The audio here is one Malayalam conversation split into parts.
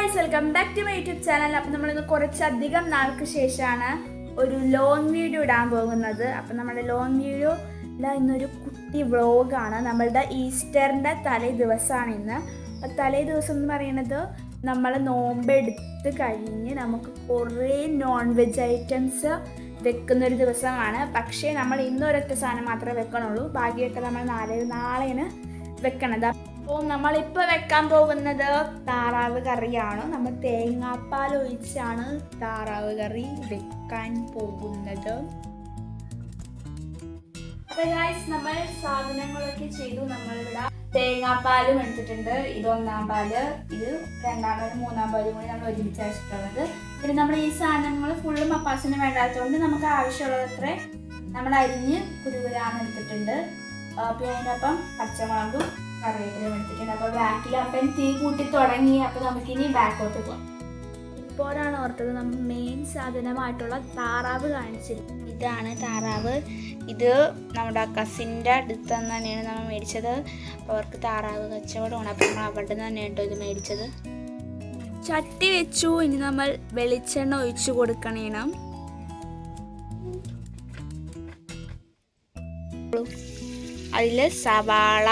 Guys, welcome back to my YouTube channel. അപ്പം നമ്മളിന്ന് കുറച്ചധികം നാൾക്ക് ശേഷമാണ് ഒരു ലോങ് വീഡിയോ ഇടാൻ പോകുന്നത്. അപ്പം നമ്മുടെ ലോങ് വീഡിയോ ഇന്നൊരു കുട്ടി വ്ളോഗാണ്. നമ്മളുടെ ഈസ്റ്ററിൻ്റെ തലേ ദിവസമാണ് ഇന്ന്. അപ്പം തലേ ദിവസം എന്ന് പറയുന്നത് നമ്മൾ നോമ്പെടുത്ത് കഴിഞ്ഞ് നമുക്ക് കുറേ നോൺ വെജ് ഐറ്റംസ് വെക്കുന്നൊരു ദിവസമാണ്. പക്ഷേ നമ്മൾ ഇന്നൊരൊറ്റ സാധനം മാത്രമേ വെക്കണുള്ളൂ. ബാക്കിയൊക്കെ നമ്മൾ നാളെയാണ് വെക്കണത്. അപ്പോൾ നമ്മളിപ്പോൾ വെക്കാൻ പോകുന്നത് താറാവ് കറിയാണ്. നമ്മൾ തേങ്ങാപ്പാൽ ഒഴിച്ചാണ് താറാവ് കറി വെക്കാൻ പോകുന്നത്. അപ്പോൾ ഗൈസ്, നമ്മൾ സാധനങ്ങളൊക്കെ ചെയ്തു. നമ്മളിവിടെ തേങ്ങാപ്പാലും എടുത്തിട്ടുണ്ട്. ഇത് 1-ാം പാല്, ഇത് 2-ാം പാല്, 3-ാം പാലും കൂടി നമ്മൾ ഒരുമിച്ച് അരച്ചിട്ടുള്ളത്. പിന്നെ നമ്മൾ ഈ സാധനങ്ങൾ ഫുള്ളും അപ്പാസിന് വേണ്ടാത്തതുകൊണ്ട് നമുക്ക് ആവശ്യമുള്ളതത്ര നമ്മൾ അരിഞ്ഞ് കുരുകുരാന്ന് എടുത്തിട്ടുണ്ട്. പിന്നെ അതിനൊപ്പം പച്ചമുളകും കറിവേപ്പിലയും എടുത്തിട്ടുണ്ട്. അപ്പോൾ ബാക്കിലപ്പം തീ കൂട്ടി തുടങ്ങി. അപ്പോൾ നമുക്കിനി ബാക്കോട്ട് പോകാം. ഇപ്പോഴാണ് ഓർത്തത് നമ്മൾ മെയിൻ സാധനമായിട്ടുള്ള താറാവ് കാണിച്ചിരുന്നു. ഇതാണ് താറാവ്. ഇത് നമ്മുടെ കസിൻ്റെ അടുത്ത് നിന്ന് തന്നെയാണ് നമ്മൾ മേടിച്ചത്. അപ്പോൾ അവർക്ക് താറാവ് കച്ചവടമാണ്. അപ്പോൾ നമ്മൾ അവിടെ നിന്ന് തന്നെയാണ് കേട്ടോ ഇത് മേടിച്ചത്. ചട്ടി വെച്ചു. ഇനി നമ്മൾ വെളിച്ചെണ്ണ ഒഴിച്ചു കൊടുക്കണം. അതിൽ സവാള,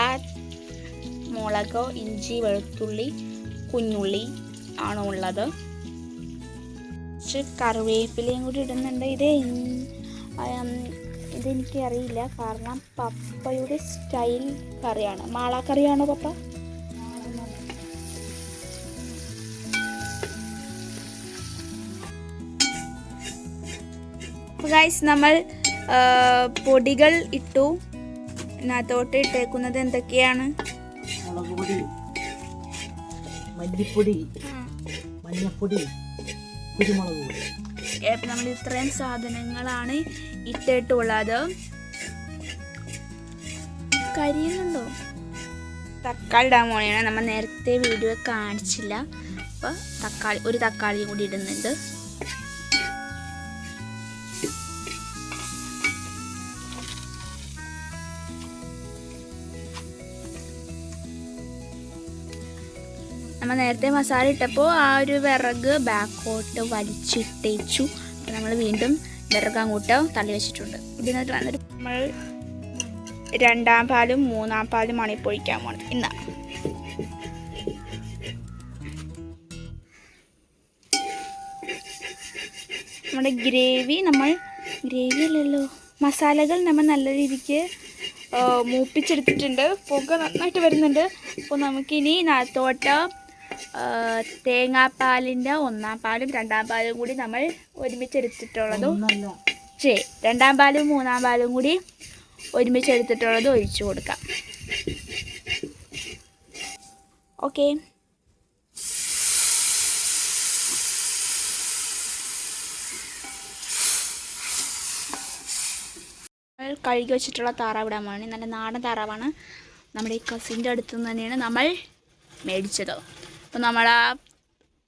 മുളക്, ഇഞ്ചി, വെളുത്തുള്ളി, കുഞ്ഞുള്ളി ആണ് ഉള്ളത്. കറിവേപ്പിലയും കൂടി ഇടുന്നുണ്ട്. ഇതെനിക്ക് അറിയില്ല, കാരണം പപ്പയുടെ സ്റ്റൈൽ കറിയാണ്. മാള കറിയാണോ പപ്പ? ഗൈസ്, നമ്മൾ പൊടികൾ ഇട്ടു. ഇതിനകത്തോട്ട് ഇട്ടേക്കുന്നത് എന്തൊക്കെയാണ്? മുളക് പൊടി, മല്ലിപ്പൊടി, മഞ്ഞപ്പൊടി, കുരുമുളക് പൊടി. നമ്മൾ ഇത്രയും സാധനങ്ങളാണ് ഇട്ടിട്ടുള്ളത്. കരിയുന്നുണ്ടോ? തക്കാളി ഇടാൻ പോലെയാണ്. നമ്മൾ നേരത്തെ വീഡിയോ കാണിച്ചില്ല. അപ്പോൾ ഒരു തക്കാളിയും കൂടി ഇടുന്നുണ്ട്. നമ്മൾ നേരത്തെ മസാല ഇട്ടപ്പോൾ ആ ഒരു വിറക് ബാക്കോട്ട് വലിച്ചിട്ടേച്ചു. അപ്പോൾ നമ്മൾ വീണ്ടും വിറക് അങ്ങോട്ട് തള്ളി വെച്ചിട്ടുണ്ട്. ഇതിനകത്ത് വന്നിട്ട് നമ്മൾ 2-ാം പാലും 3-ാം പാലുമാണ് ഇപ്പോൾ ഒഴിക്കാൻ പോകുന്നത്. ഇന്ന് നമ്മുടെ ഗ്രേവി അല്ലല്ലോ, മസാലകൾ നമ്മൾ നല്ല രീതിക്ക് മൂപ്പിച്ചെടുത്തിട്ടുണ്ട്. പുക നന്നായിട്ട് വരുന്നുണ്ട്. അപ്പോൾ നമുക്കിനി നാത്തോട്ട് തേങ്ങാപ്പാലിൻ്റെ 1-ാം പാലും 2-ാം പാലും കൂടി നമ്മൾ ഒരുമിച്ചെടുത്തിട്ടുള്ളതും 2-ാം പാലും 3-ാം പാലും കൂടി ഒരുമിച്ചെടുത്തിട്ടുള്ളത് ഒഴിച്ചു കൊടുക്കാം. ഓക്കെ, കഴുകി വെച്ചിട്ടുള്ള താറാവ് ഇടാൻ വേണ്ടി. നല്ല നാടൻ താറാവാണ്. നമ്മുടെ ഈ കസിൻ്റെ അടുത്ത് നിന്ന് തന്നെയാണ് നമ്മൾ മേടിച്ചത്. അപ്പോൾ നമ്മൾ ആ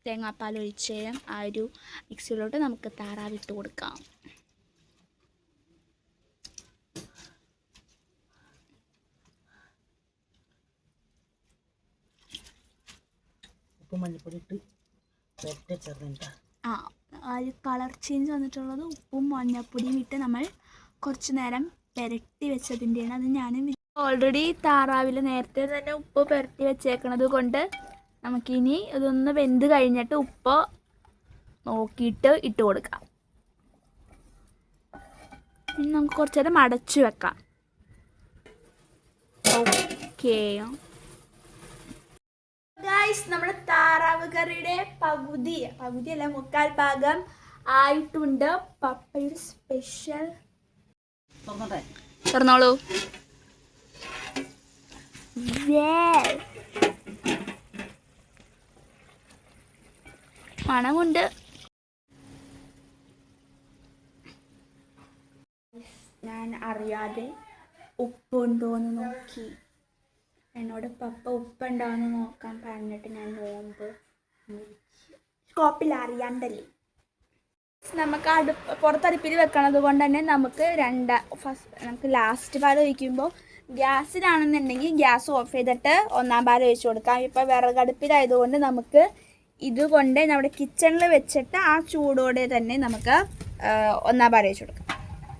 തേങ്ങാപ്പാൽ ഒഴിച്ച് ആ ഒരു മിക്സിയിലോട്ട് നമുക്ക് താറാവ് ഇട്ട് കൊടുക്കാം. ഉപ്പും മഞ്ഞപ്പൊടി ഇട്ട് ആ ഒരു കളർ ചേഞ്ച് വന്നിട്ടുള്ളത് ഉപ്പും മഞ്ഞപ്പൊടിയും ഇട്ട് നമ്മൾ കുറച്ച് നേരം പുരട്ടി വെച്ചതിൻ്റെയാണ്. അത് ഞാനും ഓൾറെഡി താറാവിൽ നേരത്തെ തന്നെ ഉപ്പ് പുരട്ടി വെച്ചേക്കണത് കൊണ്ട് നമുക്കിനി ഇതൊന്ന് വെന്ത് കഴിഞ്ഞിട്ട് ഉപ്പ് നോക്കിയിട്ട് ഇട്ട് കൊടുക്കാം. ഇനി നമുക്ക് കുറച്ച് നേരം അടച്ചു വെക്കാം. ഓക്കേ ഗൈസ്, നമ്മുടെ താറാവ് കറിയുടെ പകുതിയല്ല 3/4 ഭാഗം ആയിട്ടുണ്ട്. പപ്പയുടെ സ്പെഷ്യൽ തുറന്നോളൂ. മണമുണ്ട്. ഞാൻ അറിയാതെ ഉപ്പുണ്ടോയെന്ന് നോക്കി. എന്നോട് പപ്പ ഉപ്പുണ്ടോയെന്ന് നോക്കാൻ പറഞ്ഞിട്ട് ഞാൻ നോമ്പ് സ്കോപ്പിൽ അറിയാണ്ടല്ലേ. നമുക്ക് പുറത്തടുപ്പിൽ വെക്കണത് കൊണ്ട് തന്നെ നമുക്ക് ലാസ്റ്റ് പാൽ ഒഴിക്കുമ്പോൾ ഗ്യാസിലാണെന്നുണ്ടെങ്കിൽ ഗ്യാസ് ഓഫ് ചെയ്തിട്ട് 1-ാം പാൽ ഒഴിച്ചു കൊടുക്കാം. ഇപ്പോൾ വിറകടുപ്പിലായതുകൊണ്ട് നമുക്ക് ഇതുകൊണ്ട് നമ്മുടെ കിച്ചണിൽ വെച്ചിട്ട് ആ ചൂടോടെ തന്നെ നമുക്ക് ഒന്നാം പാൽ ഒഴിച്ച് കൊടുക്കാം.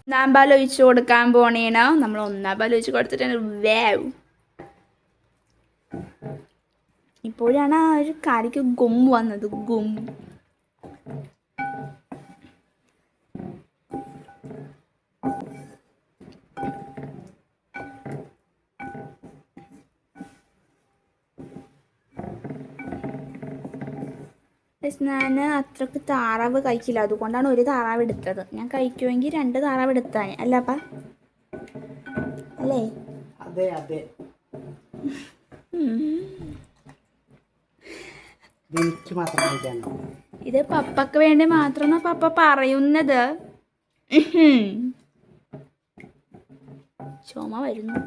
ഒന്നാം പാൽ ഒഴിച്ച് കൊടുക്കാൻ പോണേണ്. നമ്മൾ ഒന്നാം പാൽ ഒഴിച്ച് കൊടുത്തിട്ടാണ് വേവ്. ഇപ്പോഴാണ് ആ ഒരു കറിക്ക് ഗും വന്നത്. ഗും. ഞാൻ അത്രക്ക് താറാവ് കഴിക്കില്ല, അതുകൊണ്ടാണ് ഒരു താറാവ് എടുത്തത്. ഞാൻ കഴിക്കുമെങ്കിൽ 2 താറാവ് എടുത്താൽ അല്ലപ്പാ, അല്ലേ? അതെ അതെ. എനിക്ക് മാത്രം കഴിക്കാനോ? ഇത് പപ്പക്ക് വേണ്ടി മാത്രമാണ് പപ്പ പറയുന്നത്. ചുമ വരുന്നു.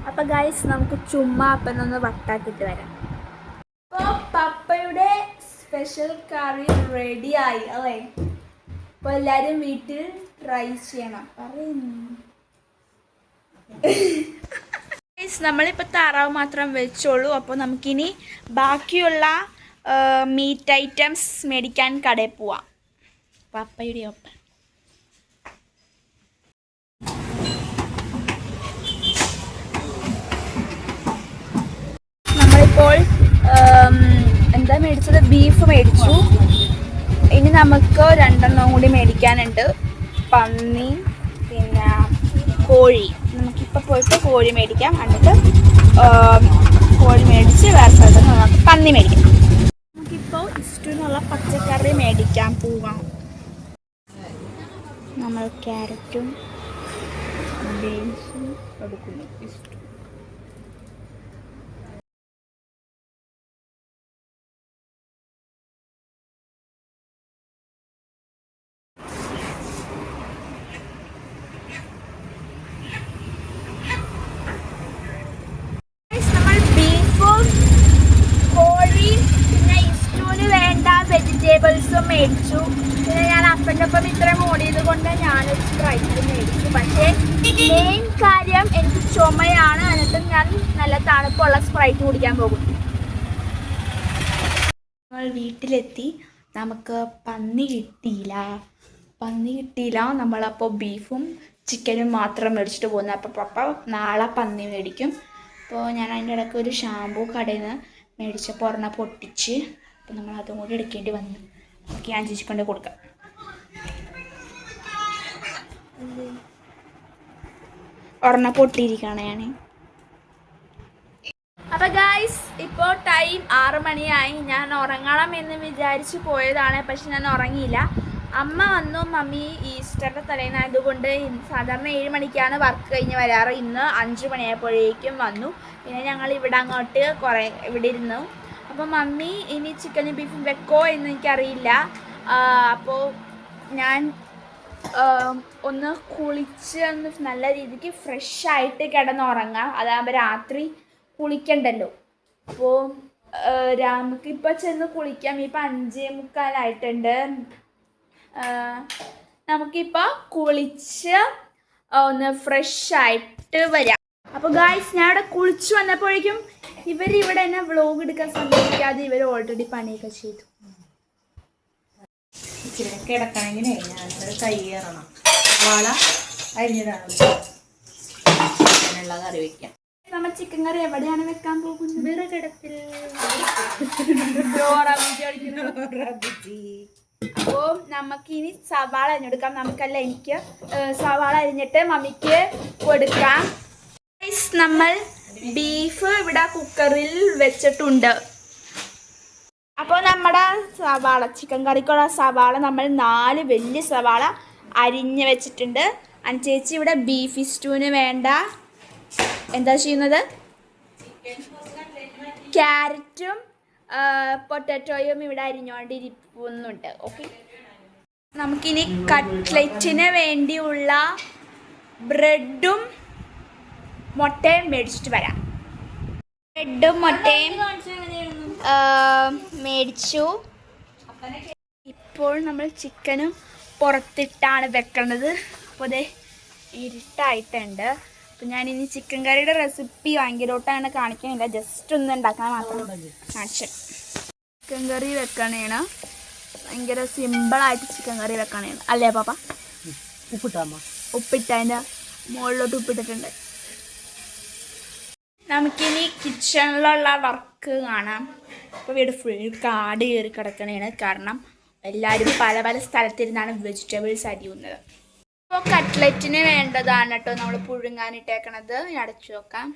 അപ്പൊ ഗൈസ് നമുക്ക് ചുമ്മാ അപ്പനൊന്ന് വട്ടാക്കിട്ട് വരാം. അപ്പോൾ പപ്പയുടെ സ്പെഷ്യൽ കറി റെഡിയായി അല്ലേ? അപ്പോൾ എല്ലാവരും വീട്ടിൽ ട്രൈ ചെയ്യണം പറയുന്നു. നമ്മളിപ്പോൾ താറാവ് മാത്രം വെച്ചോളൂ. അപ്പോൾ നമുക്കിനി ബാക്കിയുള്ള മീറ്റ് ഐറ്റംസ് മേടിക്കാൻ കടയിൽ പോവാം. പപ്പയുടെ ഒപ്പം നമ്മളിപ്പോൾ എന്താ മേടിച്ചത്? ബീഫ് മേടിച്ചു. ഇനി നമുക്ക് 2 കൂടി മേടിക്കാനുണ്ട്. പന്നി പിന്നെ കോഴി. നമുക്കിപ്പോൾ പോയിട്ട് കോഴി മേടിക്കാം. എന്നിട്ട് കോഴി മേടിച്ച് വേറെ സ്ഥലത്ത് നമുക്ക് പന്നി മേടിക്കാം. നമുക്കിപ്പോൾ ഇഷ്ടമുള്ള പച്ചക്കറി മേടിക്കാൻ പോവാം. നമ്മൾ ക്യാരറ്റും ബീൻസും എടുക്കുന്നു. ഇഷ്ടം വെജിറ്റബിൾസും മേടിച്ചു. പിന്നെ ഞാൻ അപ്പൻ്റെ ഒപ്പം ഇത്രയും ഓടിയത് കൊണ്ട് ഞാനൊരു സ്പ്രൈറ്റ് മേടിച്ചു. പക്ഷേ മെയിൻ കാര്യം എനിക്ക് ചുമയാണ്. എന്നിട്ട് ഞാൻ നല്ല തണുപ്പുള്ള സ്പ്രൈറ്റ് കുടിക്കാൻ പോകും. നമ്മൾ വീട്ടിലെത്തി. നമുക്ക് പന്നി കിട്ടിയില്ല. നമ്മളപ്പോൾ ബീഫും ചിക്കനും മാത്രം മേടിച്ചിട്ട് പോകുന്നത്. അപ്പോൾ പപ്പ നാളെ പന്നി മേടിക്കും. അപ്പോൾ ഞാൻ അതിൻ്റെ ഇടയ്ക്ക് ഒരു ഷാമ്പൂ കടയിൽ നിന്ന് മേടിച്ചപ്പോൾ ഒരെണ്ണം പൊട്ടിച്ച്. അപ്പോൾ നമ്മൾ അതും കൂടി എടുക്കേണ്ടി വന്നു. ഓക്കെ, ഞാൻ ചേച്ചി കൊണ്ട് കൊടുക്കാം. ഒരെണ്ണം പൊട്ടിയിരിക്കുകയാണ് ഞാൻ. അപ്പോൾ ഗായ്സ് ഇപ്പോൾ ടൈം 6 മണിയായി. ഞാൻ ഉറങ്ങണം എന്ന് വിചാരിച്ച് പോയതാണ്, പക്ഷെ ഞാൻ ഉറങ്ങിയില്ല. അമ്മ വന്നു. മമ്മി ഈസ്റ്ററിൻ്റെ തലേന്നായതുകൊണ്ട് സാധാരണ 7 മണിക്കാണ് വർക്ക് കഴിഞ്ഞ് വരാറ്. ഇന്ന് 5 മണിയായപ്പോഴേക്കും വന്നു. പിന്നെ ഞങ്ങൾ ഇവിടെ അങ്ങോട്ട് ഇവിടെ ഇരുന്നു. അപ്പോൾ മമ്മി ഇനി ചിക്കനും ബീഫും വെക്കോ എന്ന് എനിക്കറിയില്ല. അപ്പോൾ ഞാൻ ഒന്ന് കുളിച്ച് ഒന്ന് നല്ല രീതിക്ക് ഫ്രഷായിട്ട് കിടന്നുറങ്ങാം. അതാകുമ്പോൾ രാത്രി കുളിക്കണ്ടല്ലോ. അപ്പോൾ നമുക്കിപ്പോൾ ചെന്ന് കുളിക്കാം. ഇപ്പോൾ 5:45 നമുക്കിപ്പോൾ കുളിച്ച് ഒന്ന് ഫ്രഷായിട്ട് വരാം. അപ്പോൾ ഗായ്സ്, ഞാൻ ഇവിടെ കുളിച്ച് വന്നപ്പോഴേക്കും ഇവരിവിടെ എന്നെ വ്ളോഗ് എടുക്കാൻ സമ്മതിക്കാതെ ഇവർ ഓൾറെഡി പണിയൊക്കെ ചെയ്തു. കിടക്കണമെങ്കിലേ ഞാനിവിടെ കൈ കയറണം. വാള അരിഞ്ഞിടാണ് കറി വയ്ക്കാം. നമ്മൾ ചിക്കൻ കറി എവിടെയാണ് വെക്കാൻ പോകുന്നത്? വിറകിടത്തിൽ. അപ്പോൾ നമുക്കിനി സവാള അരിഞ്ഞെടുക്കാം. എനിക്ക് സവാള അരിഞ്ഞിട്ട് മമ്മിക്ക് കൊടുക്കാം. നമ്മൾ ബീഫ് ഇവിടെ കുക്കറിൽ വെച്ചിട്ടുണ്ട്. അപ്പോൾ നമ്മുടെ സവാള, ചിക്കൻ കറിക്കുള്ള സവാള നമ്മൾ 4 വലിയ സവാള അരിഞ്ഞ് വെച്ചിട്ടുണ്ട്. ചേച്ചി ഇവിടെ ബീഫ് സ്റ്റൂവിന് വേണ്ട എന്താ ചെയ്യുന്നത്? ക്യാരറ്റും പൊട്ടാറ്റോയും ഇവിടെ അരിഞ്ഞുകൊണ്ടിരിക്കുന്നുണ്ട്. ഓക്കെ, നമുക്കിനി കട്ട്ലറ്റിന് വേണ്ടിയുള്ള ബ്രെഡും മുട്ടയും മേടിച്ചിട്ട് വരാം. ബ്രെഡും മുട്ടയും മേടിച്ചു. ഇപ്പോൾ നമ്മൾ ചിക്കനും പുറത്തിട്ടാണ് വെക്കുന്നത്. അപ്പോൾ ഇരുട്ടായിട്ടുണ്ട്. അപ്പം ഞാനിനി ചിക്കൻ കറിയുടെ റെസിപ്പി ഭയങ്കരമായിട്ടാണ് കാണിക്കുന്നില്ല, ജസ്റ്റ് ഒന്ന് ഉണ്ടാക്കാൻ മാത്രം കാണിച്ചു. ചിക്കൻ കറി വെക്കണേണ്, ഭയങ്കര സിമ്പിളായിട്ട് ചിക്കൻ കറി വെക്കണേണ് അല്ലേ പാപ്പ? ഉപ്പിട്ടതിൻ്റെ മുകളിലോട്ട് ഉപ്പിട്ടിട്ടുണ്ട്. നമുക്കിനി കിച്ചണിലുള്ള വർക്ക് കാണാം. ഇപ്പോൾ വീട് ഫുൾ കാട് കയറി കിടക്കണേണ്, കാരണം എല്ലാവരും പല പല സ്ഥലത്തിരുന്നാണ് വെജിറ്റബിൾസ് അരിയുന്നത്. ഇപ്പോൾ കട്ട്ലറ്റിന് വേണ്ടതാണ് കേട്ടോ നമ്മൾ പുഴുങ്ങാനിട്ടേക്കണത്. അടച്ചു നോക്കാം.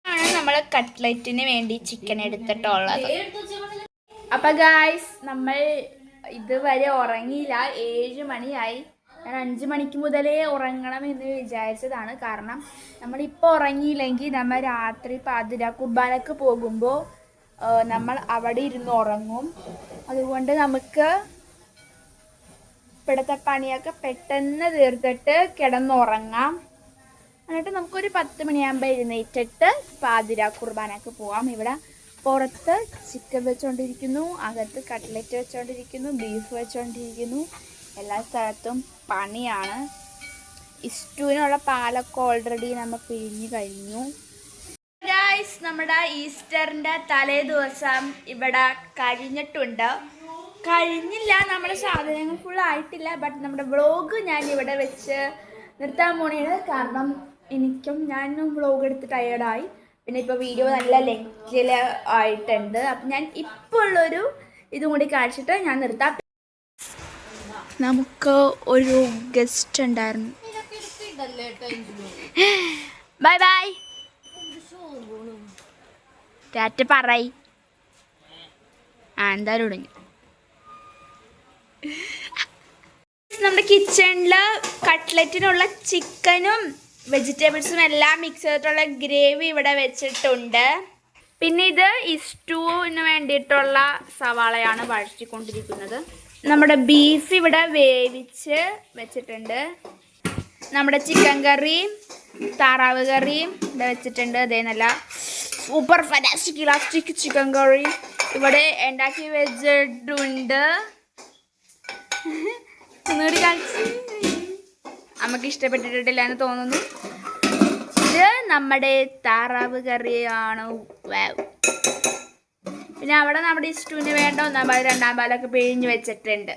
ആണ് നമ്മൾ കട്ട്ലറ്റിന് വേണ്ടി ചിക്കൻ എടുത്തിട്ടുള്ളത്. അപ്പം ഗായ്സ്, നമ്മൾ ഇതുവരെ ഉറങ്ങിയില്ല. 7 മണിയായി. ഞാൻ 5 മണിക്ക് മുതലേ ഉറങ്ങണമെന്ന് വിചാരിച്ചതാണ്. കാരണം നമ്മളിപ്പോൾ ഉറങ്ങിയില്ലെങ്കിൽ നമ്മൾ രാത്രി പാതിര കുർബാനക്ക് പോകുമ്പോൾ നമ്മൾ അവിടെ ഇരുന്ന് ഉറങ്ങും. അതുകൊണ്ട് നമുക്ക് ഇവിടുത്തെ പണിയൊക്കെ പെട്ടെന്ന് തീർത്തിട്ട് കിടന്നുറങ്ങാം. എന്നിട്ട് നമുക്കൊരു 10 മണിയാകുമ്പോൾ എഴുന്നേറ്റിട്ട് പാതിര കുർബാനക്ക് പോകാം. ഇവിടെ പുറത്ത് ചിക്കൻ വെച്ചുകൊണ്ടിരിക്കുന്നു, അകത്ത് കട്ട്ലറ്റ് വെച്ചുകൊണ്ടിരിക്കുന്നു, ബീഫ് വെച്ചുകൊണ്ടിരിക്കുന്നു. എല്ലാ സ്ഥലത്തും പണിയാണ്. ഇസ്റ്റുവിനുള്ള പാലൊക്കെ ഓൾറെഡി നമ്മൾ പിഴിഞ്ഞ് കഴിഞ്ഞു. ഗൈസ്, നമ്മുടെ ഈസ്റ്ററിൻ്റെ തലേ ദിവസം ഇവിടെ കഴിഞ്ഞിട്ടുണ്ട്. കഴിഞ്ഞില്ല, നമ്മുടെ സാധനങ്ങൾ ഫുൾ ആയിട്ടില്ല. ബട്ട് നമ്മുടെ വ്ളോഗ് ഞാൻ ഇവിടെ വെച്ച് നിർത്താൻ പോണേണ്. കാരണം ഞാനും വ്ളോഗ് എടുത്ത് ടയേർഡായി. പിന്നെ ഇപ്പോൾ വീഡിയോ നല്ല ലെങ്തിൽ ആയിട്ടുണ്ട്. അപ്പം ഞാൻ ഇപ്പോൾ ഉള്ളൊരു ഇതും കൂടി കാണിച്ചിട്ട് ഞാൻ നിർത്താം. നമുക്ക് ഒരു ഗസ്റ്റ് ഉണ്ടായിരുന്നു. ബൈ ബൈ ടാറ്റ പറയ്. എന്തായാലും തുടങ്ങി. നമ്മുടെ കിച്ചണിൽ കട്ട്ലറ്റിനുള്ള ചിക്കനും വെജിറ്റബിൾസും എല്ലാം മിക്സ് ചെയ്തിട്ടുള്ള ഗ്രേവി ഇവിടെ വെച്ചിട്ടുണ്ട്. പിന്നെ ഇത് ഇസ്റ്റൂവിന് വേണ്ടിയിട്ടുള്ള സവാളയാണ് വഴറ്റിക്കൊണ്ടിരിക്കുന്നത്. നമ്മുടെ ബീഫ് ഇവിടെ വേവിച്ച് വെച്ചിട്ടുണ്ട്. നമ്മുടെ ചിക്കൻ കറിയും താറാവ് കറിയും ഇവിടെ വെച്ചിട്ടുണ്ട്. അതേ നല്ല സൂപ്പർ ഫാന്റാസ്റ്റിക് ഇലാസ്റ്റിക് ചിക്കൻ കറി ഇവിടെ ഉണ്ടാക്കി വെച്ചിട്ടുണ്ട്. ഒന്നുകൂടി കളിച്ച് നമുക്ക് ഇഷ്ടപ്പെട്ടിട്ടില്ല എന്ന് തോന്നുന്നു. ഇത് നമ്മുടെ താറാവ് കറിയാണ്. പിന്നെ അവിടെ നമ്മുടെ ഇഷ്ടൂന് വേണ്ട 1-ാം പാല് 2-ാം പാലൊക്കെ പിഴിഞ്ഞ് വെച്ചിട്ടുണ്ട്.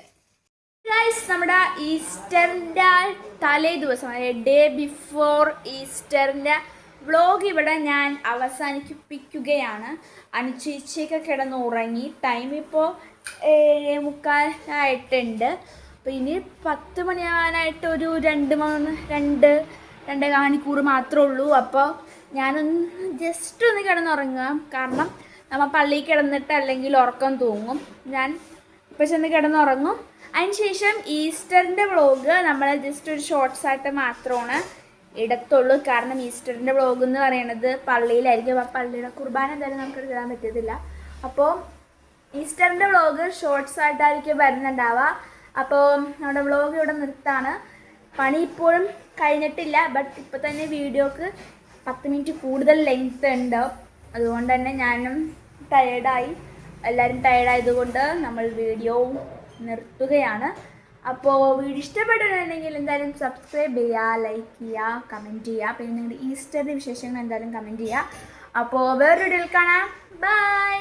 ഗൈസ്, നമ്മുടെ ഈസ്റ്ററിൻ്റെ തലേ ദിവസം, ഡേ ബിഫോർ ഈസ്റ്ററിൻ്റെ വ്ളോഗ് ഇവിടെ ഞാൻ അവസാനിപ്പിക്കുകയാണ്. അനുചേച്ചിയൊക്കെ കിടന്ന് ഉറങ്ങി. ടൈം ഇപ്പോൾ 7:45 അപ്പോൾ ഇനി 10 മണിയാവാനായിട്ട് ഒരു 2 മണിക്കൂർ മാത്രമേ ഉള്ളൂ. അപ്പോൾ ഞാനൊന്ന് ജസ്റ്റ് ഒന്ന് കിടന്നുറങ്ങാം. കാരണം നമ്മൾ പള്ളിയിൽ കിടന്നിട്ട് അല്ലെങ്കിൽ ഉറക്കം തൂങ്ങും. ഞാൻ ഇപ്പോൾ ചെന്ന് കിടന്നുറങ്ങും. അതിനുശേഷം ഈസ്റ്ററിൻ്റെ വ്ളോഗ് നമ്മൾ ജസ്റ്റ് ഒരു ഷോർട്സ് ആയിട്ട് മാത്രമാണ് ഇടത്തുള്ളൂ. കാരണം ഈസ്റ്ററിൻ്റെ വ്ളോഗ് എന്ന് പറയുന്നത് പള്ളിയിലായിരിക്കും. അപ്പോൾ പള്ളിയുടെ കുർബാന എന്തായാലും നമുക്ക് എടുക്കാൻ പറ്റത്തില്ല. അപ്പോൾ ഈസ്റ്ററിൻ്റെ വ്ളോഗ് ഷോർട്സ് ആയിട്ടായിരിക്കും വരുന്നുണ്ടാവുക. അപ്പോൾ നമ്മുടെ വ്ളോഗ് ഇവിടെ നിർത്താണ്. പണി ഇപ്പോഴും കഴിഞ്ഞിട്ടില്ല. ബട്ട് ഇപ്പോൾ തന്നെ വീഡിയോക്ക് 10 മിനിറ്റ് കൂടുതൽ ലെങ്ത് ഉണ്ട്. അതുകൊണ്ട് തന്നെ ഞാനും ടയേർഡായി, എല്ലാവരും ടയേർഡായതുകൊണ്ട് നമ്മൾ വീഡിയോ നിർത്തുകയാണ്. അപ്പോൾ വീഡിയോ ഇഷ്ടപ്പെട്ടിട്ടുണ്ടെങ്കിൽ എന്തായാലും സബ്സ്ക്രൈബ് ചെയ്യുക, ലൈക്ക് ചെയ്യുക, കമൻറ്റ് ചെയ്യുക. പിന്നെ നിങ്ങളുടെ ഈസ്റ്ററിൻ്റെ വിശേഷങ്ങൾ എന്തായാലും കമൻറ്റ് ചെയ്യുക. അപ്പോൾ വേറൊരു വീഡിയോയിൽ കാണാം. ബൈ.